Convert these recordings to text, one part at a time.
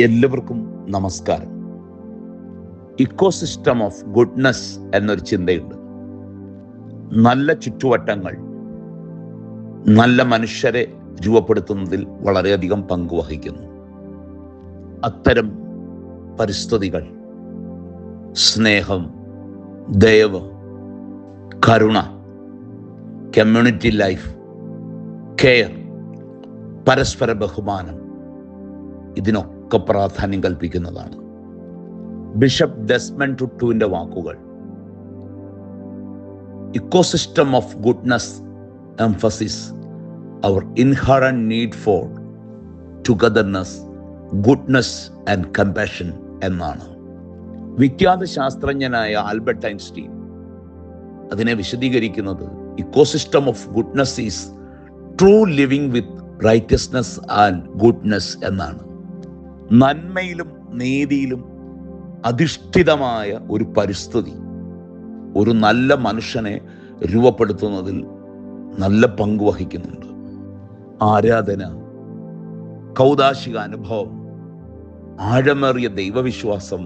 എല്ലാവർക്കും നമസ്കാരം. Ecosystem of goodness എന്നൊരു ചിന്തയുണ്ട്. നല്ല ചുറ്റുവട്ടങ്ങൾ നല്ല മനുഷ്യരെ രൂപപ്പെടുത്തുന്നതിൽ വളരെയധികം പങ്കുവഹിക്കുന്നു. അത്തരം പരിസ്ഥിതികൾ സ്നേഹം, ദയവ്, കരുണ, കമ്മ്യൂണിറ്റി ലൈഫ്, കെയർ, പരസ്പര ബഹുമാനം, ഇതിനൊക്കെ പ്രാധാന്യം കൽപ്പിക്കുന്നതാണ്. ബിഷപ്പ് ഡെസ്മണ്ട് ടുട്ടുവിൻ്റെ വാക്കുകൾ, ecosystem of goodness emphasis our inherent need for togetherness, goodness and compassion എന്നാണ്. വിഖ്യാത ശാസ്ത്രജ്ഞനായ ആൽബർട്ട് ഐൻസ്റ്റീൻ അതിനെ വിശദീകരിക്കുന്നത് ecosystem of goodness is true living with righteousness and goodness എന്നാണ്. നന്മയിലും നീതിയിലും അധിഷ്ഠിതമായ ഒരു പരിസ്ഥിതി ഒരു നല്ല മനുഷ്യനെ രൂപപ്പെടുത്തുന്നതിൽ നല്ല പങ്ക് വഹിക്കുന്നുണ്ട്. ആരാധന, കൗദാശിക അനുഭവം, ആഴമേറിയ ദൈവവിശ്വാസം,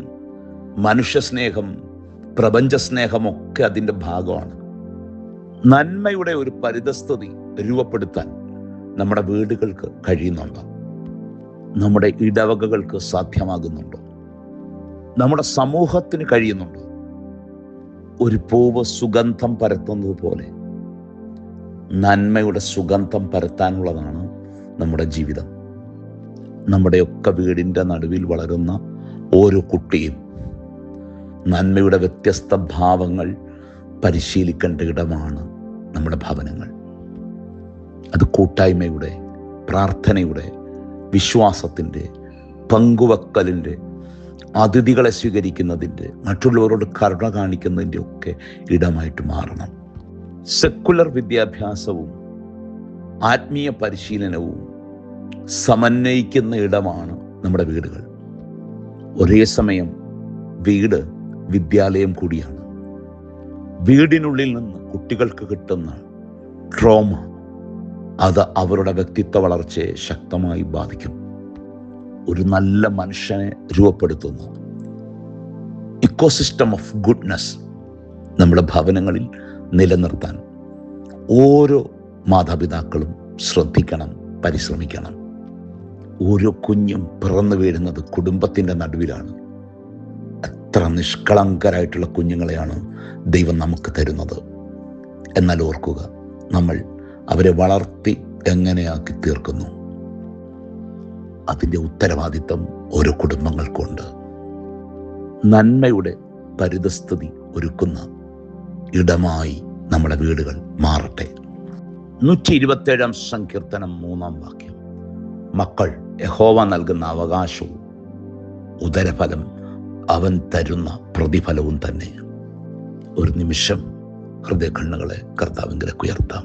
മനുഷ്യസ്നേഹം, പ്രപഞ്ചസ്നേഹമൊക്കെ അതിൻ്റെ ഭാഗമാണ്. നന്മയുടെ ഒരു പരിതസ്ഥിതി രൂപപ്പെടുത്താൻ നമ്മുടെ വീടുകൾക്ക് കഴിയുന്നുണ്ടോ? നമ്മുടെ ഇടവകകൾക്ക് സാധ്യമാകുന്നുണ്ടോ? നമ്മുടെ സമൂഹത്തിന് കഴിയുന്നുണ്ടോ? ഒരു പൂവ് സുഗന്ധം പരത്തുന്നത് പോലെ നന്മയുടെ സുഗന്ധം പരത്താനുള്ളതാണ് നമ്മുടെ ജീവിതം. നമ്മുടെയൊക്കെ വീടിൻ്റെ നടുവിൽ വളരുന്ന ഓരോ കുട്ടിയും നന്മയുടെ വ്യത്യസ്ത ഭാവങ്ങൾ പരിശീലിക്കേണ്ട ഇടമാണ് നമ്മുടെ ഭവനങ്ങൾ. അത് കൂട്ടായ്മയുടെ, പ്രാർത്ഥനയുടെ, വിശ്വാസത്തിൻ്റെ, പങ്കുവെക്കലിൻ്റെ, അതിഥികളെ സ്വീകരിക്കുന്നതിൻ്റെ, മറ്റുള്ളവരോട് കരുണ കാണിക്കുന്നതിൻ്റെ ഒക്കെ ഇടമായിട്ട് മാറണം. സെക്കുലർ വിദ്യാഭ്യാസവും ആത്മീയ പരിശീലനവും സമന്വയിക്കുന്ന ഇടമാണ് നമ്മുടെ വീടുകൾ. ഒരേ സമയം വീട് വിദ്യാലയം കൂടിയാണ്. വീടിനുള്ളിൽ നിന്ന് കുട്ടികൾക്ക് കിട്ടുന്ന ട്രോമ അത് അവരുടെ വ്യക്തിത്വ വളർച്ചയെ ശക്തമായി ബാധിക്കും. ഒരു നല്ല മനുഷ്യനെ രൂപപ്പെടുത്തുന്ന ഇക്കോസിസ്റ്റം ഓഫ് ഗുഡ്നസ് നമ്മുടെ ഭവനങ്ങളിൽ നിലനിർത്താൻ ഓരോ മാതാപിതാക്കളും ശ്രദ്ധിക്കണം, പരിശ്രമിക്കണം. ഓരോ കുഞ്ഞും പിറന്നു വീഴുന്നത് കുടുംബത്തിൻ്റെ നടുവിലാണ്. എത്ര നിഷ്കളങ്കരായിട്ടുള്ള കുഞ്ഞുങ്ങളെയാണ് ദൈവം നമുക്ക് തരുന്നത്. എന്നാൽ ഓർക്കുക, നമ്മൾ അവരെ വളർത്തി എങ്ങനെയാക്കി തീർക്കുന്നു, അതിൻ്റെ ഉത്തരവാദിത്തം ഓരോ കുടുംബങ്ങൾക്കുണ്ട്. നന്മയുടെ പരിതസ്ഥിതി ഒരുക്കുന്ന ഇടമായി നമ്മുടെ വീടുകൾ മാറട്ടെ. 127 സങ്കീർത്തനം 3 വാക്യം, മക്കൾ യഹോവ നൽകുന്ന അവകാശവും ഉദരഫലം അവൻ തരുന്ന പ്രതിഫലവും തന്നെ. ഒരു നിമിഷം ഹൃദയകണ്ണുകളെ കർത്താവിലേക്ക് ഉയർത്താം.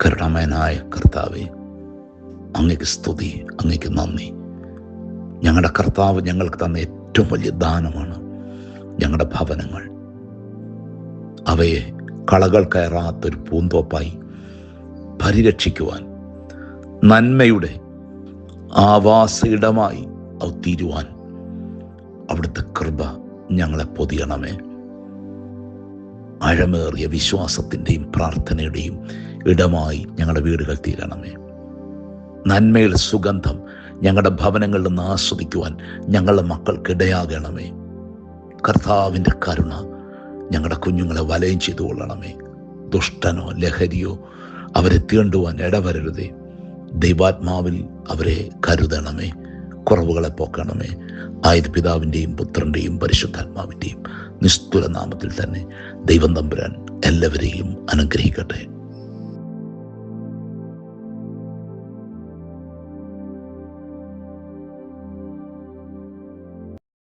കരുണാമയനായ കർത്താവേ, അങ്ങേക്ക് സ്തുതി, അങ്ങേക്ക് നന്ദി. ഞങ്ങളുടെ കർത്താവ് ഞങ്ങൾക്ക് തന്ന ഏറ്റവും വലിയ ദാനമാണ് ഞങ്ങളുടെ ഭവനങ്ങൾ. അവയെ കളകൾ കയറാത്തൊരു പൂന്തോപ്പായി പരിരക്ഷിക്കുവാൻ, നന്മയുടെ ആവാസ ഇടമായി അവ തീരുവാൻ അവിടുത്തെ കൃപ ഞങ്ങളെ പൊതിയണമേ. ആഴമേറിയ വിശ്വാസത്തിൻ്റെയും പ്രാർത്ഥനയുടെയും ഇടമായി ഞങ്ങളുടെ വീടുകൾ തീരണമേ. നന്മയുടെ സുഗന്ധം ഞങ്ങളുടെ ഭവനങ്ങളിൽ നിന്ന് ആസ്വദിക്കുവാൻ ഞങ്ങളുടെ മക്കൾക്കിടയാകണമേ. കർത്താവിൻ്റെ കരുണ ഞങ്ങളുടെ കുഞ്ഞുങ്ങളെ വലയം ചെയ്തു കൊള്ളണമേ. ദുഷ്ടനോ ലഹരിയോ അവരെ തീണ്ടുവാൻ ഇടവരരുതേ. ദൈവാത്മാവിൽ അവരെ കരുതണമേ. കുറവുകളെ പോക്കണമേ. ആയത് പിതാവിൻ്റെയും പുത്രൻ്റെയും പരിശുദ്ധാത്മാവിൻ്റെയും നിസ്തുല നാമത്തിൽ തന്നെ ദൈവം തമ്പുരാൻ എല്ലാവരെയും അനുഗ്രഹിക്കട്ടെ.